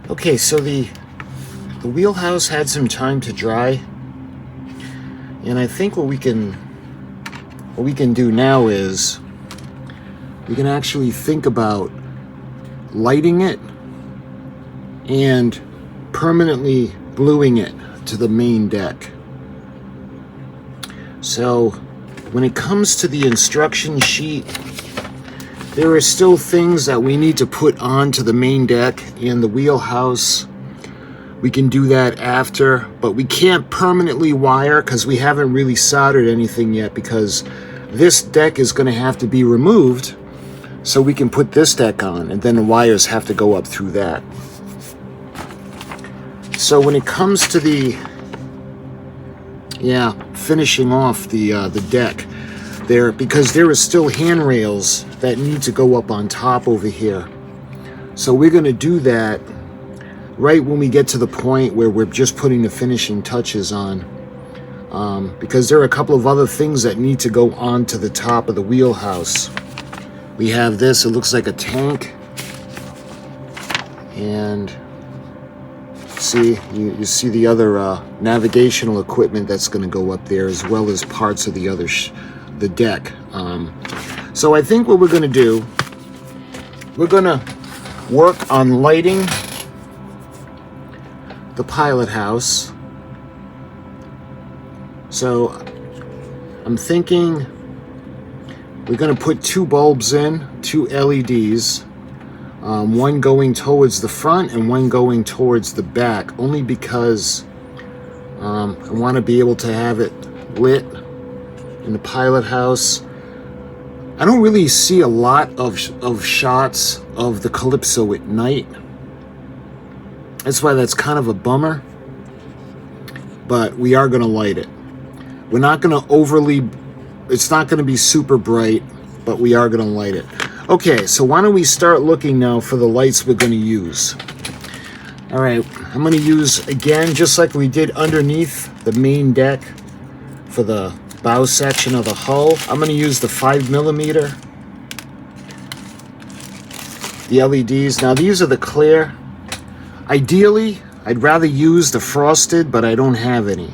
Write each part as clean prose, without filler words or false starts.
Okay, so the wheelhouse had some time to dry, and I think what we can do now is we can actually think about lighting it and permanently gluing it to the main deck. So when it comes to the instruction sheet, there are still things that we need to put onto the main deck and the wheelhouse. We can do that after, but we can't permanently wire because we haven't really soldered anything yet, because this deck is going to have to be removed so we can put this deck on, and then the wires have to go up through that. So when it comes to the finishing off the deck there, because there is still handrails that need to go up on top over here, so we're going to do that right when we get to the point where we're just putting the finishing touches on, because there are a couple of other things that need to go onto the top of the wheelhouse. We have this, it looks like a tank, and see, you see the other navigational equipment that's going to go up there, as well as parts of the other the deck. So I think what we're going to do, we're going to work on lighting the pilot house. So I'm thinking we're going to put 2 bulbs in, 2 LEDs, one going towards the front and one going towards the back, only because I want to be able to have it lit in the pilot house. I don't really see a lot of shots of the Calypso at night. That's why that's kind of a bummer. But we are going to light it. We're not going to it's not going to be super bright, but we are going to light it. Okay, so why don't we start looking now for the lights we're going to use. All right, I'm going to use, again, just like we did underneath the main deck for the bow section of the hull, I'm going to use the 5mm, the LEDs. Now these are the clear. Ideally, I'd rather use the frosted, but I don't have any.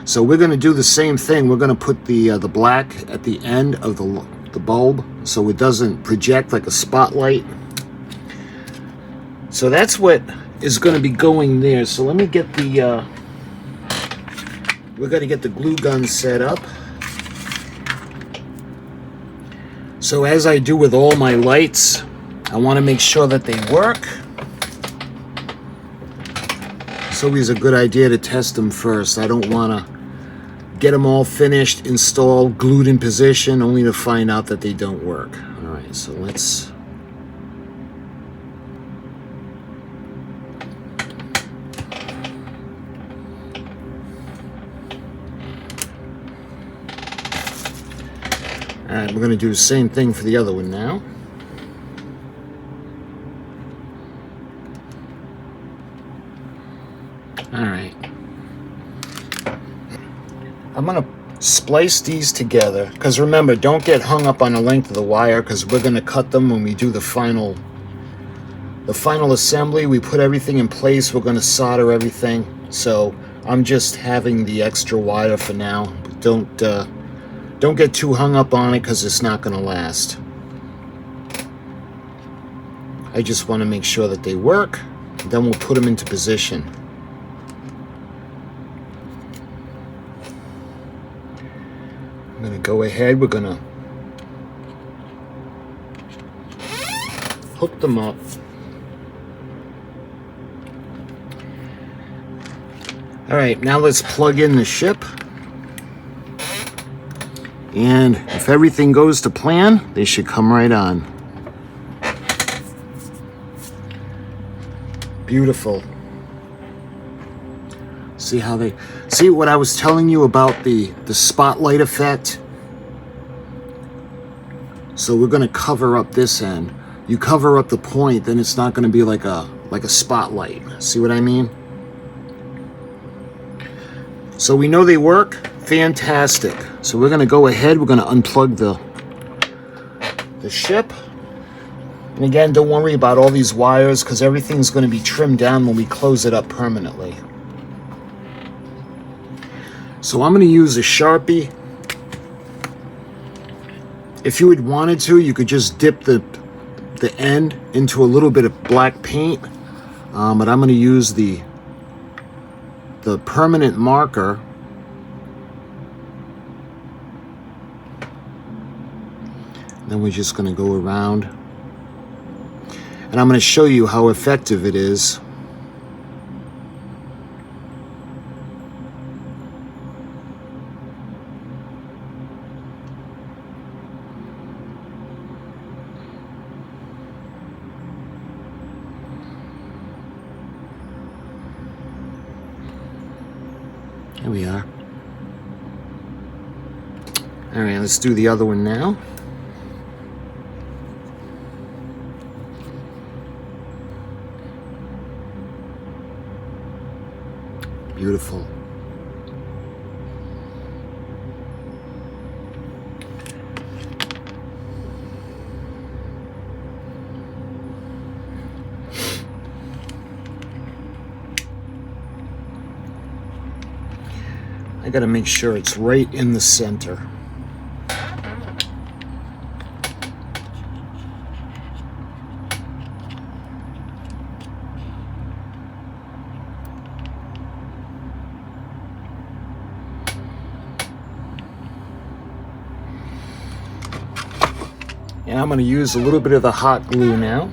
So we're going to do the same thing. We're going to put the black at the end of the bulb, so it doesn't project like a spotlight. So that's what is going to be going there. So let me get the we're going to get the glue gun set up. So as I do with all my lights, I want to make sure that they work. It's always a good idea to test them first. I don't want to get them all finished, installed, glued in position, only to find out that they don't work. All right, so let's... All right, we're going to do the same thing for the other one now. All right. I'm going to splice these together, because remember, don't get hung up on the length of the wire, because we're going to cut them when we do the final assembly. We put everything in place. We're going to solder everything. So I'm just having the extra wire for now. But don't get too hung up on it, because it's not going to last. I just want to make sure that they work. Then we'll put them into position. I'm going to go ahead, we're going to hook them up. All right, now let's plug in the ship. And if everything goes to plan, they should come right on. Beautiful. See how they... See what I was telling you about the spotlight effect? So we're going to cover up this end. You cover up the point, then it's not going to be like a spotlight. See what I mean? So we know they work. Fantastic. So we're going to go ahead. We're going to unplug the ship. And again, don't worry about all these wires because everything's going to be trimmed down when we close it up permanently. So I'm going to use a Sharpie. If you had wanted to, you could just dip the end into a little bit of black paint. But I'm going to use the permanent marker. Then we're just going to go around. And I'm going to show you how effective it is. There we are. All right, let's do the other one now. Beautiful. I got to make sure it's right in the center. And I'm going to use a little bit of the hot glue now.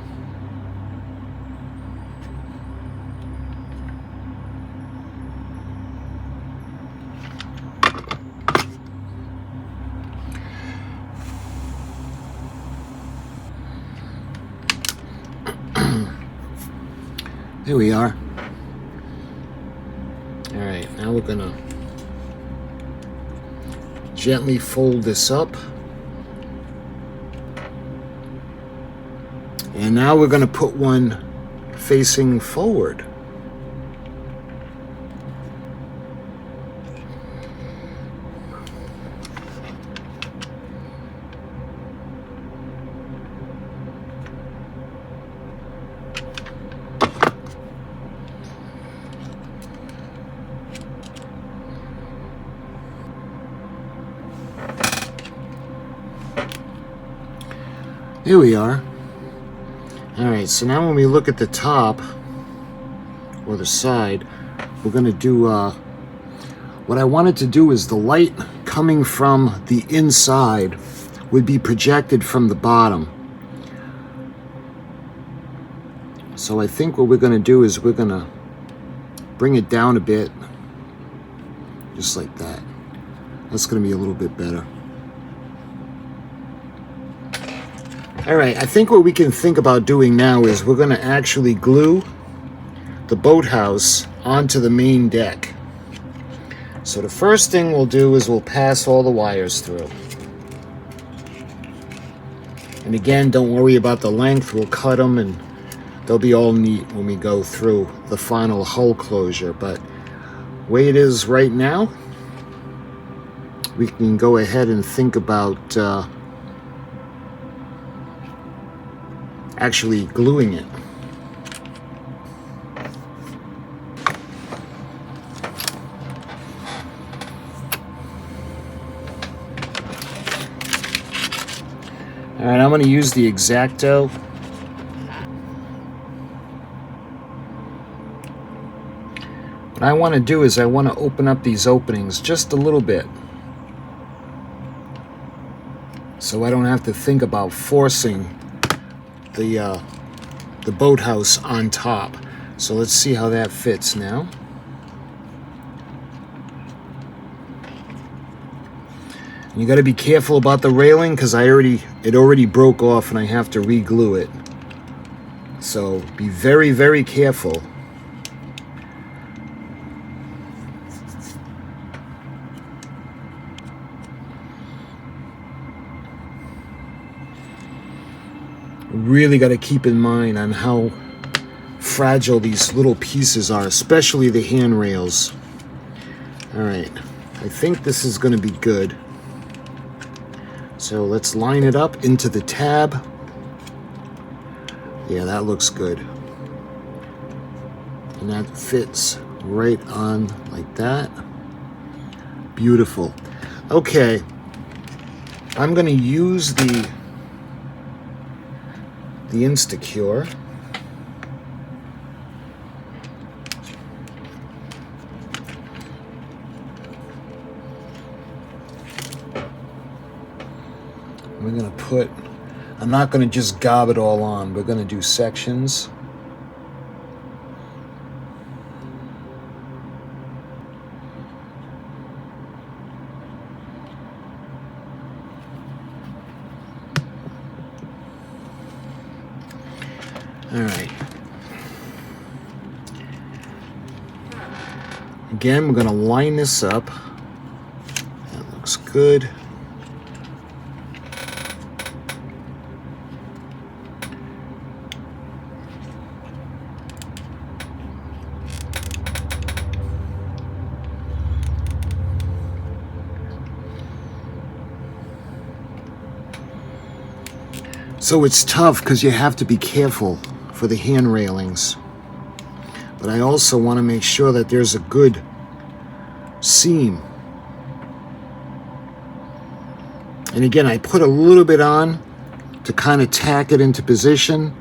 There we are. All right, now we're going to gently fold this up. And now we're going to put one facing forward. Here we are. All right, so now when we look at the top or the side, we're going to do, what I wanted to do is the light coming from the inside would be projected from the bottom. So I think what we're going to do is we're going to bring it down a bit, just like that. That's going to be a little bit better. All right, I think what we can think about doing now is we're going to actually glue the boathouse onto the main deck. So the first thing we'll do is we'll pass all the wires through. And again, don't worry about the length. We'll cut them and they'll be all neat when we go through the final hull closure. But the way it is right now, we can go ahead and think about actually gluing it. All right, I'm going to use the X-Acto. What I want to do is I want to open up these openings just a little bit, so I don't have to think about forcing the boathouse on top. So let's see how that fits now. And you got to be careful about the railing because it already broke off and I have to re-glue it. So be very, very careful. Really got to keep in mind on how fragile these little pieces are, especially the handrails. All right, I think this is going to be good. So let's line it up into the tab. Yeah, that looks good. And that fits right on like that. Beautiful. Okay, I'm going to use the Instacure. We're going to put, I'm not going to just gob it all on. We're going to do sections. All right. Again, we're going to line this up. That looks good. So it's tough because you have to be careful for the hand railings. But I also want to make sure that there's a good seam. And again, I put a little bit on to kind of tack it into position.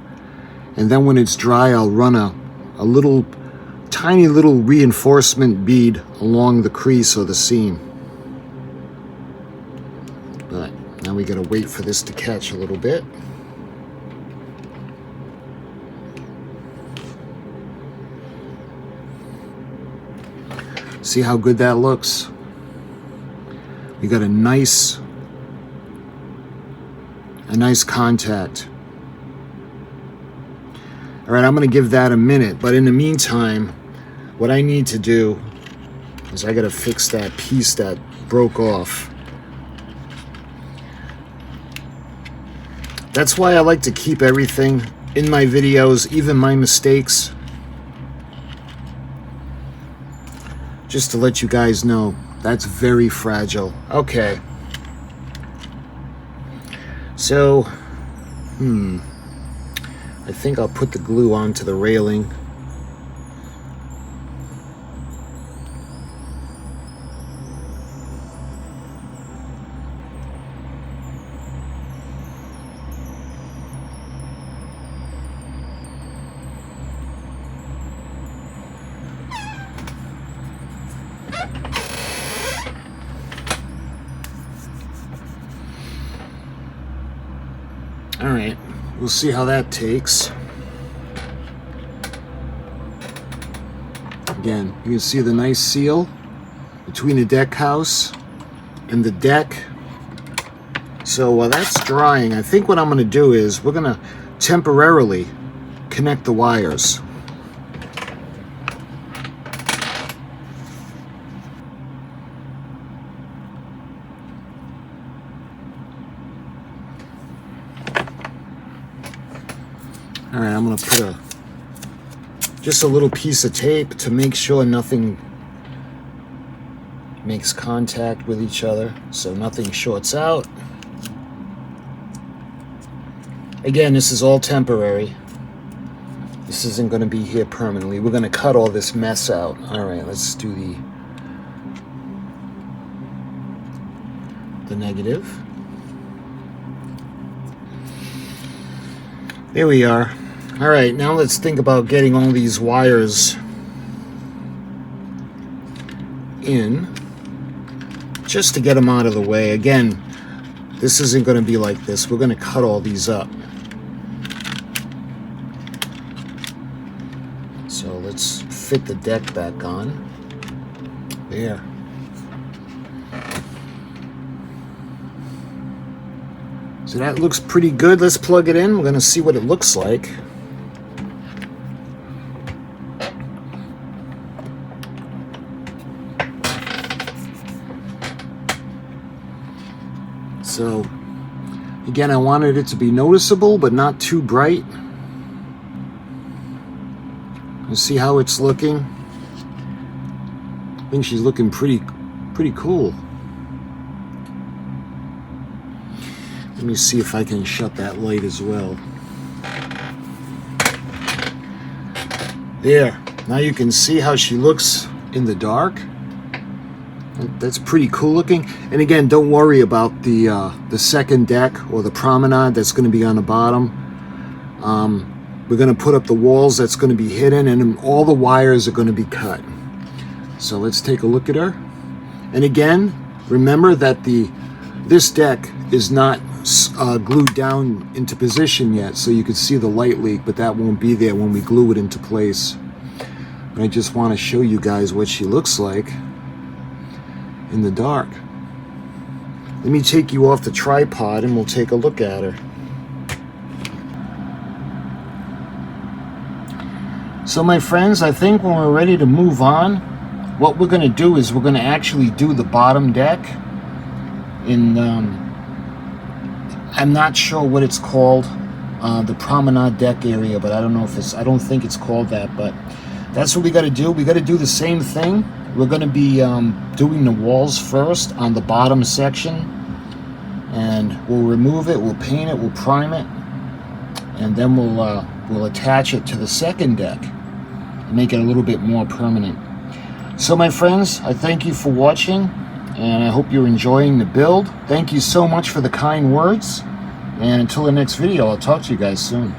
And then when it's dry, I'll run a little, tiny little reinforcement bead along the crease or the seam. But now we got to wait for this to catch a little bit. See how good that looks? We got a nice contact. All right, I'm going to give that a minute, but in the meantime, what I need to do is I got to fix that piece that broke off. That's why I like to keep everything in my videos, even my mistakes, just to let you guys know that's very fragile. Okay. So, I think I'll put the glue onto the railing. All right, we'll see how that takes. Again, you can see the nice seal between the deck house and the deck. So while that's drying, I think what I'm going to do is we're going to temporarily connect the wires. All right, I'm going to put just a little piece of tape to make sure nothing makes contact with each other, so nothing shorts out. Again, this is all temporary. This isn't going to be here permanently. We're going to cut all this mess out. All right, let's do the negative. There we are. All right, now let's think about getting all these wires in, just to get them out of the way. Again, this isn't going to be like this. We're going to cut all these up. So let's fit the deck back on. There. So that looks pretty good. Let's plug it in. We're going to see what it looks like. So, again, I wanted it to be noticeable, but not too bright. Let's see how it's looking. I think she's looking pretty cool. Let me see if I can shut that light as well. There, now you can see how she looks in the dark. That's pretty cool looking. And again, don't worry about the second deck or the promenade that's going to be on the bottom. We're going to put up the walls that's going to be hidden, and all the wires are going to be cut. So let's take a look at her. And again, remember that this deck is not glued down into position yet, so you can see the light leak, but that won't be there when we glue it into place. And I just want to show you guys what she looks like in the dark. Let me take you off the tripod and we'll take a look at her. So my friends, I think when we're ready to move on, what we're going to do is we're going to actually do the bottom deck in I'm not sure what it's called, the promenade deck area, but I don't think it's called that, but that's what we got to do. We got to do the same thing. We're going to be doing the walls first on the bottom section, and we'll remove it, we'll paint it, we'll prime it, and then we'll attach it to the second deck and make it a little bit more permanent. So my friends, I thank you for watching, and I hope you're enjoying the build. Thank you so much for the kind words, and until the next video, I'll talk to you guys soon.